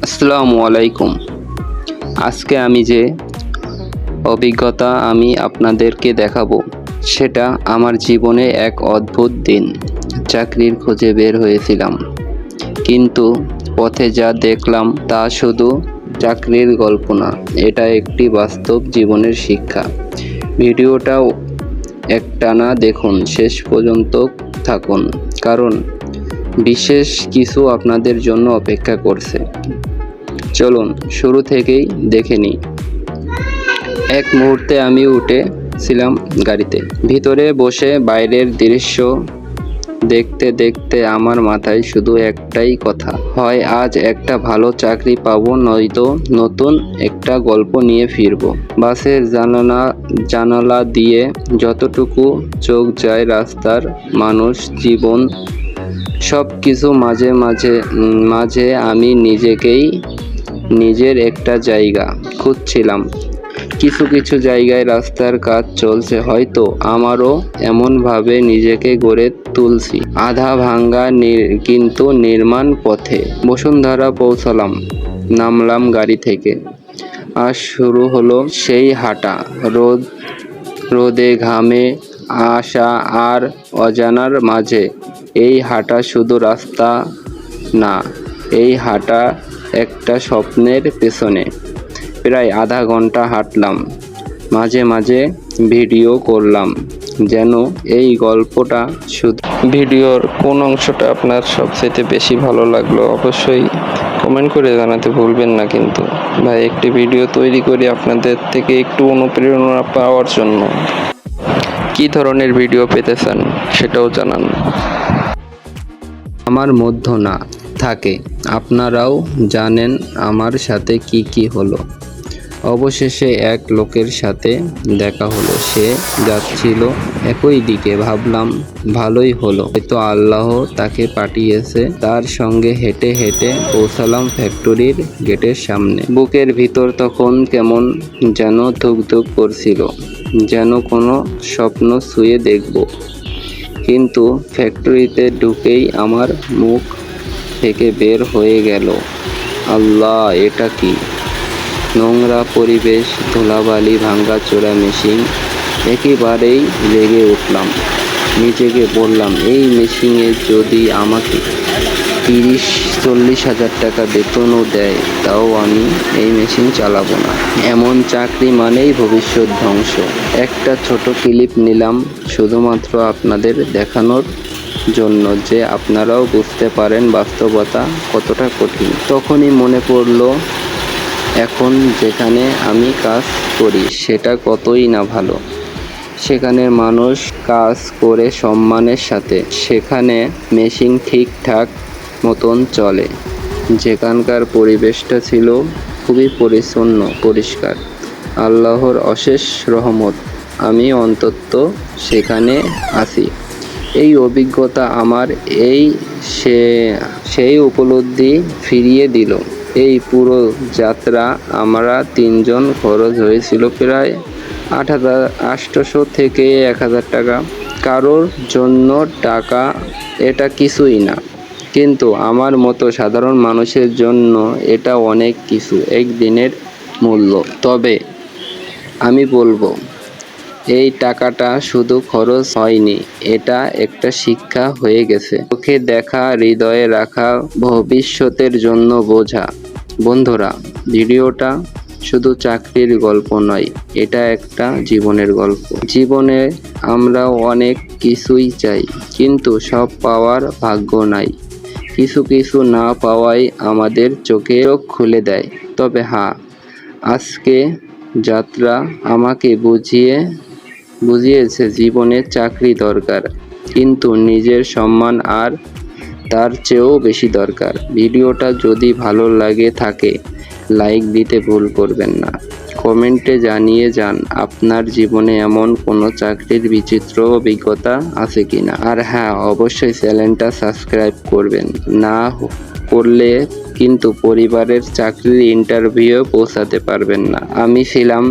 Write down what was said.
আসসালামু আলাইকুম। আজকে আমি যে অভিজ্ঞতা আমি আপনাদেরকে দেখাবো সেটা আমার জীবনে এক অদ্ভুত দিন। চাকরির খোঁজে বের হয়েছিলাম, কিন্তু পথে যা দেখলাম তা শুধু চাকরির গল্প না, এটা একটি বাস্তব জীবনের শিক্ষা। ভিডিওটাও একটানা দেখুন, শেষ পর্যন্ত থাকুন, কারণ বিশেষ কিছু আপনাদের জন্য অপেক্ষা করছে। চলুন শুরু থেকেই দেখে নিই। এক মুহূর্তে আমি উঠেছিলাম গাড়িতে, ভিতরে বসে বাইরের দৃশ্য দেখতে দেখতে আমার মাথায় শুধু একটাই কথা, হয় আজ একটা ভালো চাকরি পাবো, নয়তো নতুন একটা গল্প নিয়ে ফিরবো। বাসের জানালা দিয়ে যতটুকু চোখ যায়, রাস্তার মানুষ, জীবন, সব কিছু মাঝে আমি নিজের একটা জায়গা খুঁজছিলাম। কিছু জায়গায় রাস্তার কাজ চলছে, হয়তো আমারও এমনভাবে নিজেকে গড়ে তুলছি। আধা ভাঙ্গা কিন্তু নির্মাণ পথে বসুন্ধরা পৌঁছালাম, নামলাম গাড়ি থেকে, আর শুরু হলো সেই হাঁটা। রোদে ঘামে আশা আর অজানার মাঝে। এই হাঁটা শুধু রাস্তা না, এই হাঁটা একটা স্বপ্নের পেছনে। প্রায় আধা ঘন্টা হাঁটলাম, মাঝে মাঝে ভিডিও করলাম, যেন এই গল্পটা শুধু। ভিডিওর কোন অংশটা আপনার সবচেয়ে বেশি ভালো লাগলো অবশ্যই কমেন্ট করে জানাতে ভুলবেন না। কিন্তু ভাই, একটি ভিডিও তৈরি করি আপনাদের থেকে একটু অনুপ্রেরণা পাওয়ার জন্য। কি ধরনের ভিডিও পেতে চান সেটাও জানান। আমার মধ্য না থাকে, আপনারাও জানেন আমার সাথে কি হলো। অবশেষে এক লোকের সাথে দেখা হলো, সে যাচ্ছিল একই দিকে। ভাবলাম ভালোই হলো, হয়তো আল্লাহ তাকে পাঠিয়েছে। তার সঙ্গে হেঁটে হেঁটে পৌঁছালাম ফ্যাক্টরির গেটের সামনে। বুকের ভিতর তখন কেমন যেন ধুকধুক করছিল, যেন কোনো স্বপ্ন ছুঁয়ে দেখব। কিন্তু ফ্যাক্টরিতে ঢুকেই আমার মুখ থেকে বের হয়ে গেল, আল্লাহ, এটা কি? নোংরা পরিবেশ, ধুলাবালি, ভাঙাচোরা মেশিন। একেবারেই রেগে উঠলাম। নিজেকে বললাম, এই মেশিনে যদি আমাকে 30-40 হাজার টাকা বেতনও দেয়, তাও আমি এই মেশিন চালাবো না। এমন চাকরি মানেই ভবিষ্যৎ ধ্বংস। একটা ছোট ক্লিপ নিলাম শুধুমাত্র আপনাদের দেখানোর জন্য, যে আপনারাও বুঝতে পারেন বাস্তবতা কতটা কঠিন। তখনই মনে পড়লো, এখন যেখানে আমি কাজ করি সেটা কতই না ভালো। সেখানে মানুষ কাজ করে সম্মানের সাথে, সেখানে মেশিন ঠিকঠাক মতন চলে, যেখানকার পরিবেশটা ছিল খুবই পরিচ্ছন্ন, পরিষ্কার। আল্লাহর অশেষ রহমত, আমি অন্তত সেখানে আছি। এই অভিজ্ঞতা আমার সেই উপলব্ধি ফিরিয়ে দিল। এই পুরো যাত্রা আমরা তিনজন খরচ হয়েছিল প্রায় 800 থেকে 1000 টাকা। কারোর জন্য টাকা এটা কিছুই না, কিন্তু আমার মতো সাধারণ মানুষের জন্য এটা অনেক কিছু, একদিনের মূল্য। তবে আমি বলবো, এই টাকাটা শুধু খরচ হয়নি, এটা একটা শিক্ষা হয়ে গেছে। চোখে দেখা, হৃদয়ে রাখা, ভবিষ্যতের জন্য বোঝা। বন্ধুরা, ভিডিওটা শুধু চাকরির গল্প নয়, এটা একটা জীবনের গল্প। জীবনে আমরা অনেক কিছুই চাই, কিন্তু সব পাওয়ার ভাগ্য নাই। কিছু না পাওয়াই আমাদের চোখ খুলে দেয়। তবে হ্যাঁ, আজকে যাত্রা আমাকে বুঝিয়েছে জীবনে চাকরি দরকার, কিন্তু নিজের সম্মান আর তার চেয়েও বেশি দরকার। ভিডিওটা যদি ভালো লাগে থাকে, লাইক দিতে ভুল করবেন না। কমেন্টে জানিয়ে যান আপনার জীবনে এমন কোনো চাকরির বিচিত্র অভিজ্ঞতা আছে কিনা। আর হ্যাঁ, অবশ্যই চ্যানেলটা সাবস্ক্রাইব করবেন, না করলে কিন্তু পরিবারের চাকরির ইন্টারভিউ পৌঁছাতে পারবেন না। আমি ছিলাম